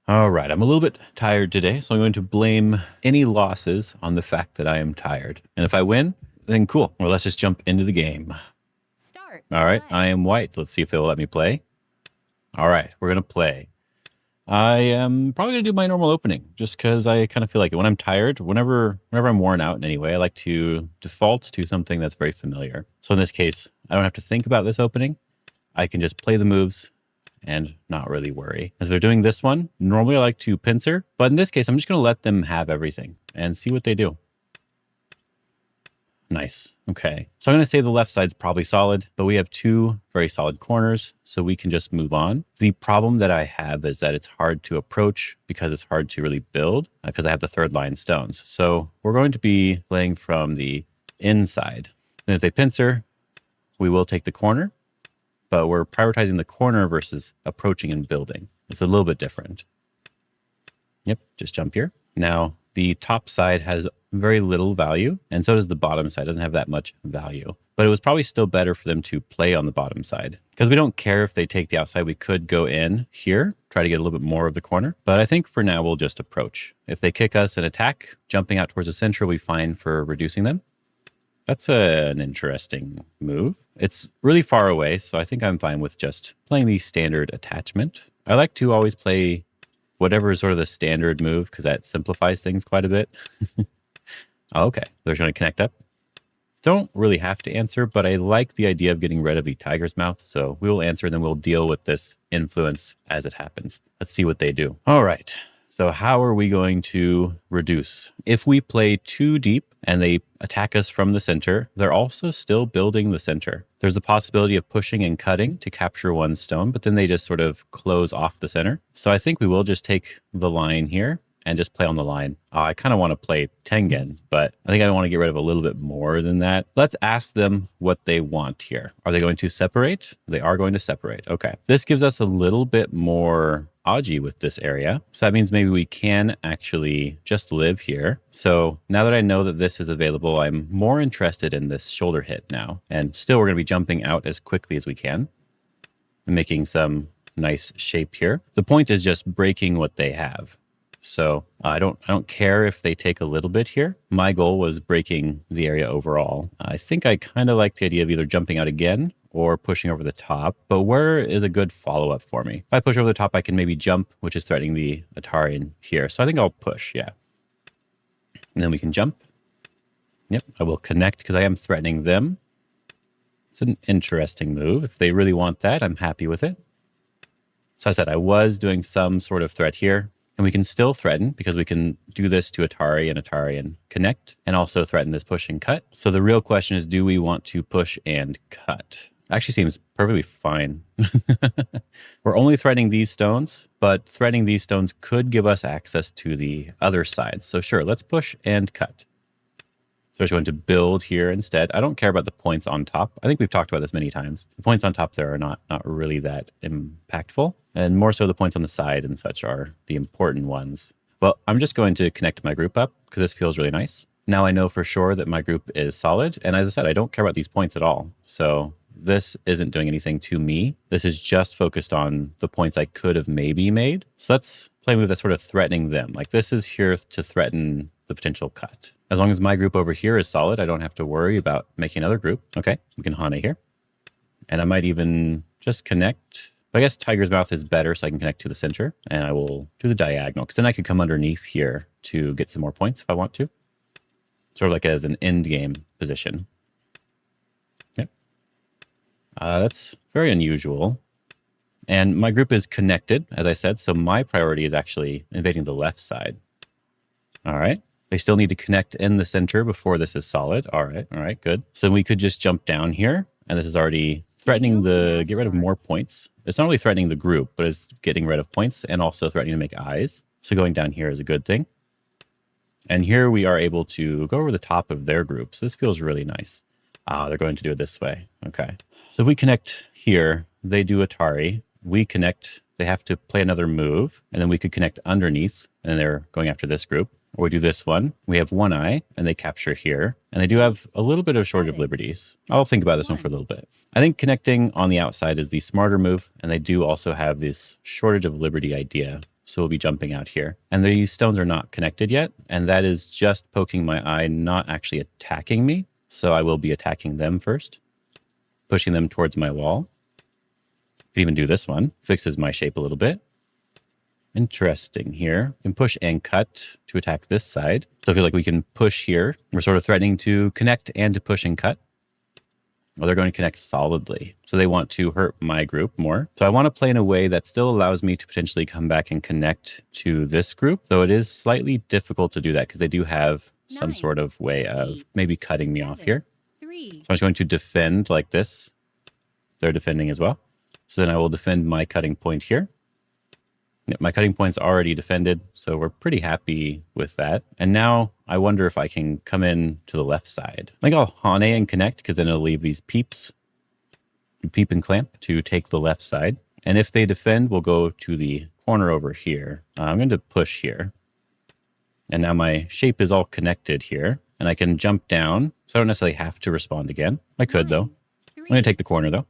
All right, I'm a little bit tired today, so I'm going to blame any losses on the fact that I am tired. And if I win, then cool. Well, let's just jump into the game. Start. All right, Play. I am white. Let's see if they'll let me play. All right, we're going to play. I am probably going to do my normal opening just because I kind of feel like it. When I'm tired, whenever I'm worn out in any way, I like to default to something that's very familiar. So in this case, I don't have to think about this opening. I can just play the moves and not really worry. As they're doing this one, normally I like to pincer, but in this case, I'm just going to let them have everything and see what they do. Nice. Okay. So I'm going to say the left side's probably solid, but we have two very solid corners, so we can just move on. The problem that I have is that it's hard to approach because it's hard to really build because I have the third line stones. So we're going to be playing from the inside. Then if they pincer, we will take the corner, but we're prioritizing the corner versus approaching and building. It's a little bit different. Yep, just jump here. Now, the top side has very little value, and so does the bottom side. It doesn't have that much value. But it was probably still better for them to play on the bottom side. Because we don't care if they take the outside. We could go in here, try to get a little bit more of the corner. But I think for now, we'll just approach. If they kick us and attack, jumping out towards the center will be fine for reducing them. That's an interesting move. It's really far away, so I think I'm fine with just playing the standard attachment. I like to always play whatever is sort of the standard move because that simplifies things quite a bit. Oh, okay, they're going to connect up. Don't really have to answer, but I like the idea of getting rid of the tiger's mouth, so we will answer and then we'll deal with this influence as it happens. Let's see what they do. All right. So how are we going to reduce? If we play too deep and they attack us from the center, they're also still building the center. There's a possibility of pushing and cutting to capture one stone, but then they just sort of close off the center. So I think we will just take the line here and just play on the line. I kind of want to play Tengen, but I think I want to get rid of a little bit more than that. Let's ask them what they want here. Are they going to separate? They are going to separate. Okay. This gives us a little bit more Aji with this area. So that means maybe we can actually just live here. So now that I know that this is available, I'm more interested in this shoulder hit now. And still we're going to be jumping out as quickly as we can and making some nice shape here. The point is just breaking what they have. So I don't care if they take a little bit here. My goal was breaking the area overall. I think I kind of like the idea of either jumping out again or pushing over the top, but where is a good follow-up for me? If I push over the top, I can maybe jump, which is threatening the Atarian here. So I think I'll push, yeah. And then we can jump. Yep, I will connect because I am threatening them. It's an interesting move. If they really want that, I'm happy with it. So I said I was doing some sort of threat here. And we can still threaten because we can do this to Atari and connect and also threaten this push and cut. So the real question is, do we want to push and cut? Actually seems perfectly fine. We're only threatening these stones, but threatening these stones could give us access to the other side. So sure, let's push and cut. So we're just going to build here instead. I don't care about the points on top. I think we've talked about this many times. The points on top there are not really that impactful. And more so the points on the side and such are the important ones. Well, I'm just going to connect my group up because this feels really nice. Now I know for sure that my group is solid. And as I said, I don't care about these points at all. So this isn't doing anything to me. This is just focused on the points I could have maybe made. So let's play a move that's sort of threatening them. Like this is here to threaten the potential cut. As long as my group over here is solid, I don't have to worry about making another group. Okay, we can Hana here. And I might even just connect. But I guess Tiger's Mouth is better, so I can connect to the center. And I will do the diagonal, because then I could come underneath here to get some more points if I want to. Sort of like as an end game position. Yep. That's very unusual. And my group is connected, as I said, so my priority is actually invading the left side. All right. They still need to connect in the center before this is solid. All right, good. So we could just jump down here, and this is already threatening the get rid of more points. It's not really threatening the group, but it's getting rid of points and also threatening to make eyes. So going down here is a good thing. And here we are able to go over the top of their group. So this feels really nice. They're going to do it this way. Okay. So if we connect here, they do Atari. We connect, they have to play another move, and then we could connect underneath, and they're going after this group. Or we do this one. We have one eye, and they capture here. And they do have a little bit of shortage of liberties. I'll think about this one for a little bit. I think connecting on the outside is the smarter move, and they do also have this shortage of liberty idea. So we'll be jumping out here. And these stones are not connected yet. And that is just poking my eye, not actually attacking me. So I will be attacking them first, pushing them towards my wall. Could even do this one. Fixes my shape a little bit. Interesting here. We can push and cut to attack this side. So I feel like we can push here. We're sort of threatening to connect and to push and cut. Well, they're going to connect solidly. So they want to hurt my group more. So I want to play in a way that still allows me to potentially come back and connect to this group, though it is slightly difficult to do that because they do have some sort of way of maybe cutting me off here. So I'm just going to defend like this. They're defending as well. So then I will defend my cutting point here. My cutting point's already defended, so we're pretty happy with that. And now I wonder if I can come in to the left side. I think I'll Hane and connect because then it'll leave these peeps, peep and clamp, to take the left side. And if they defend, we'll go to the corner over here. I'm going to push here. And now my shape is all connected here. And I can jump down, so I don't necessarily have to respond again. I could, though. I'm going to take the corner, though.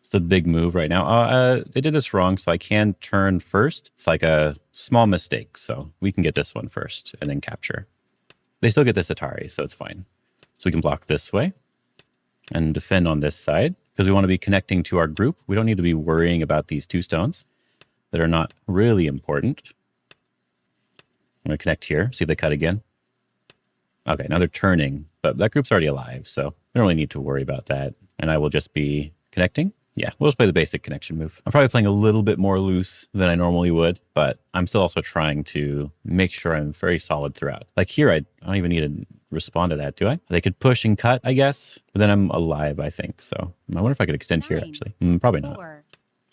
It's the big move right now. They did this wrong, so I can turn first. It's like a small mistake, so we can get this one first and then capture. They still get this Atari, so it's fine. So we can block this way and defend on this side because we want to be connecting to our group. We don't need to be worrying about these two stones that are not really important. I'm going to connect here, see if they cut again. Okay, now they're turning, but that group's already alive, so we don't really need to worry about that. And I will just be connecting. Yeah, we'll just play the basic connection move. I'm probably playing a little bit more loose than I normally would, but I'm still also trying to make sure I'm very solid throughout. Like here, I don't even need to respond to that, do I? They could push and cut, I guess, but then I'm alive, I think. So I wonder if I could extend here, actually. Probably not.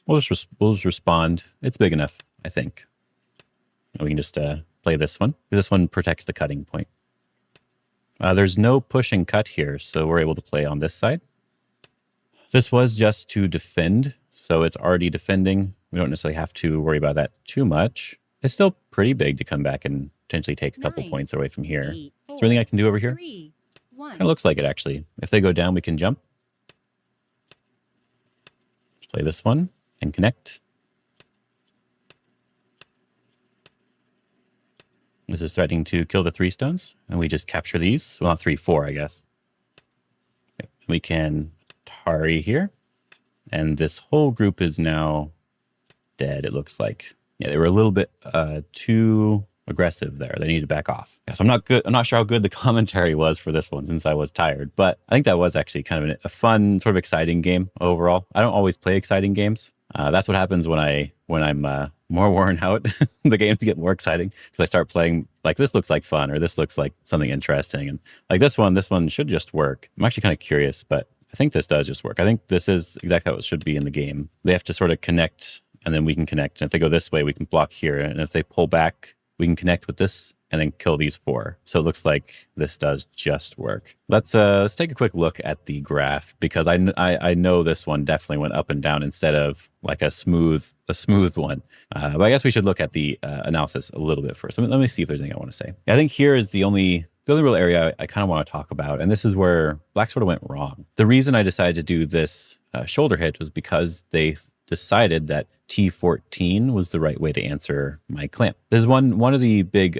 We'll just respond. It's big enough, I think. We can just play this one. This one protects the cutting point. There's no push and cut here, so we're able to play on this side. This was just to defend, so it's already defending. We don't necessarily have to worry about that too much. It's still pretty big to come back and potentially take a couple points away from here. Is there anything I can do over here? Kind of looks like it, actually. If they go down, we can jump. Let's play this one and connect. This is threatening to kill the 3 stones, and we just capture these. Well, not 3, 4, I guess. Yep. We can Atari here, and this whole group is now dead, it looks like. Yeah, they were a little bit too aggressive there. They need to back off. Yeah, so I'm not sure how good the commentary was for this one since I was tired, but I think that was actually kind of a fun, sort of exciting game overall. I don't always play exciting games. That's what happens when I'm more worn out. The games get more exciting because I start playing like this looks like fun or this looks like something interesting, and like this one should just work. I'm actually kind of curious, but I think this does just work. I think this is exactly how it should be in the game. They have to sort of connect, and then we can connect. And if they go this way, we can block here, and if they pull back, we can connect with this and then kill these 4. So it looks like this does just work. Let's take a quick look at the graph because I know this one definitely went up and down instead of like a smooth one. But I guess we should look at the analysis a little bit first. Let me see if there's anything I want to say. I think here is the only real area I kind of want to talk about, and this is where Black sort of went wrong. The reason I decided to do this shoulder hit was because they decided that T14 was the right way to answer my clamp. This is one of the big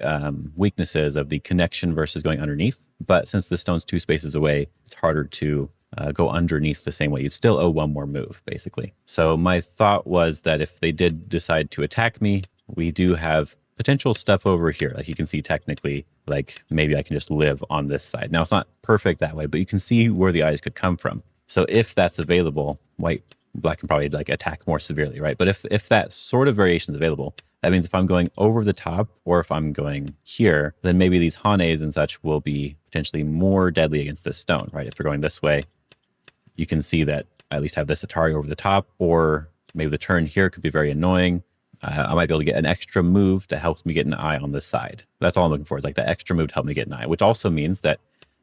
weaknesses of the connection versus going underneath, but since the stone's 2 spaces away, it's harder to go underneath the same way. You'd still owe 1 more move, basically. So my thought was that if they did decide to attack me, we do have potential stuff over here. Like you can see technically, like maybe I can just live on this side. Now it's not perfect that way, but you can see where the eyes could come from. So if that's available, Black can probably like attack more severely, right? But if that sort of variation is available, that means if I'm going over the top or if I'm going here, then maybe these Hanes and such will be potentially more deadly against this stone, right? If we're going this way, you can see that I at least have this Atari over the top, or maybe the turn here could be very annoying. I might be able to get an extra move that helps me get an eye on this side. That's all I'm looking for, is like that extra move to help me get an eye, which also means that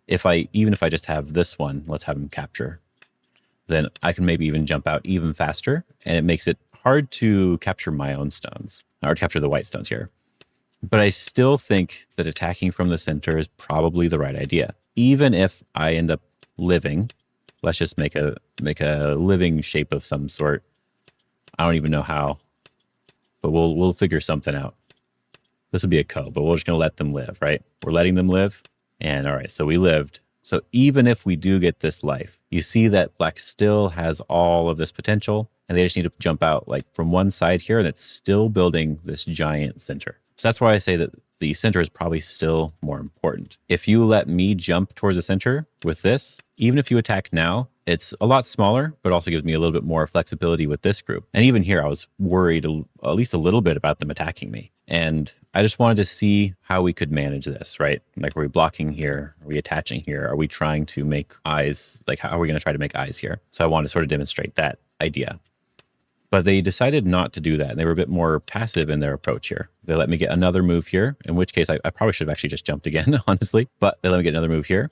even if I just have this one, let's have him capture, then I can maybe even jump out even faster, and it makes it hard to capture my own stones, or capture the white stones here. But I still think that attacking from the center is probably the right idea. Even if I end up living, let's just make a living shape of some sort. I don't even know how. but we'll figure something out. This would be a co, but we're just going to let them live, right? We're letting them live. And all right, so we lived. So even if we do get this life, you see that black still has all of this potential, and they just need to jump out like from one side here, and it's still building this giant center. So that's why I say that the center is probably still more important. If you let me jump towards the center with this, even if you attack now, it's a lot smaller, but also gives me a little bit more flexibility with this group. And even here, I was worried at least a little bit about them attacking me. And I just wanted to see how we could manage this, right? Like, are we blocking here? Are we attaching here? Are we trying to make eyes? Like, how are we going to try to make eyes here? So I wanted to sort of demonstrate that idea. But they decided not to do that. And they were a bit more passive in their approach here. They let me get another move here, in which case I probably should have actually just jumped again, honestly. But they let me get another move here.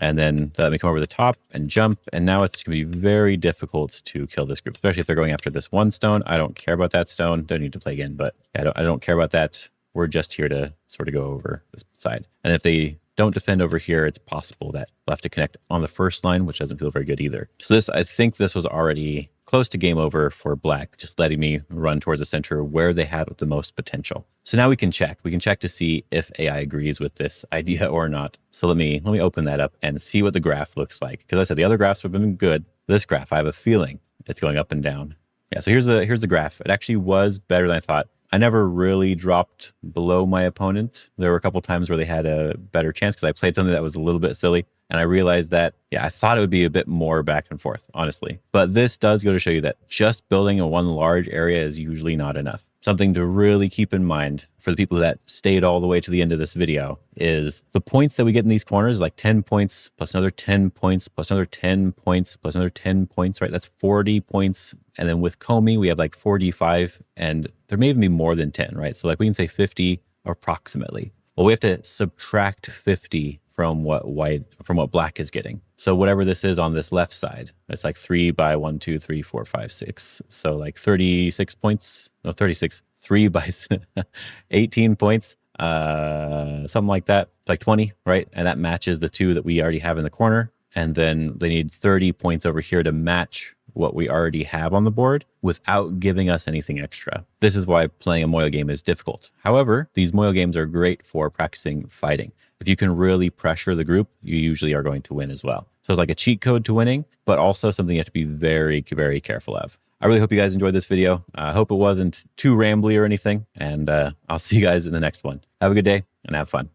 And then they let me come over the top and jump. And now it's going to be very difficult to kill this group, especially if they're going after this one stone. I don't care about that stone. Don't need to play again, but I don't care about that. We're just here to sort of go over this side. And if they don't defend over here, it's possible that they'll have to connect on the first line, which doesn't feel very good either. So I think this was already close to game over for black, just letting me run towards the center where they had the most potential. So now we can check. We can check to see if AI agrees with this idea or not. So let me open that up and see what the graph looks like. Because I said the other graphs have been good. This graph, I have a feeling it's going up and down. Yeah, so here's the graph. It actually was better than I thought. I never really dropped below my opponent. There were a couple times where they had a better chance because I played something that was a little bit silly. And I realized that, yeah, I thought it would be a bit more back and forth, honestly. But this does go to show you that just building in one large area is usually not enough. Something to really keep in mind for the people that stayed all the way to the end of this video is the points that we get in these corners, like 10 points plus another 10 points plus another 10 points plus another 10 points, right? That's 40 points. And then with combing, we have like 45, and there may even be more than 10, right? So like we can say 50 approximately. Well, we have to subtract 50 from what black is getting. So whatever this is on this left side, it's like 3 by 1, 2, 3, 4, 5, 6. So like 36 points, no, 36, 3 by 18 points, something like that. It's like 20, right? And that matches the 2 that we already have in the corner. And then they need 30 points over here to match what we already have on the board without giving us anything extra. This is why playing a Moyo game is difficult. However, these Moyo games are great for practicing fighting. If you can really pressure the group, you usually are going to win as well. So it's like a cheat code to winning, but also something you have to be very, very careful of. I really hope you guys enjoyed this video. I hope it wasn't too rambly or anything, and I'll see you guys in the next one. Have a good day and have fun.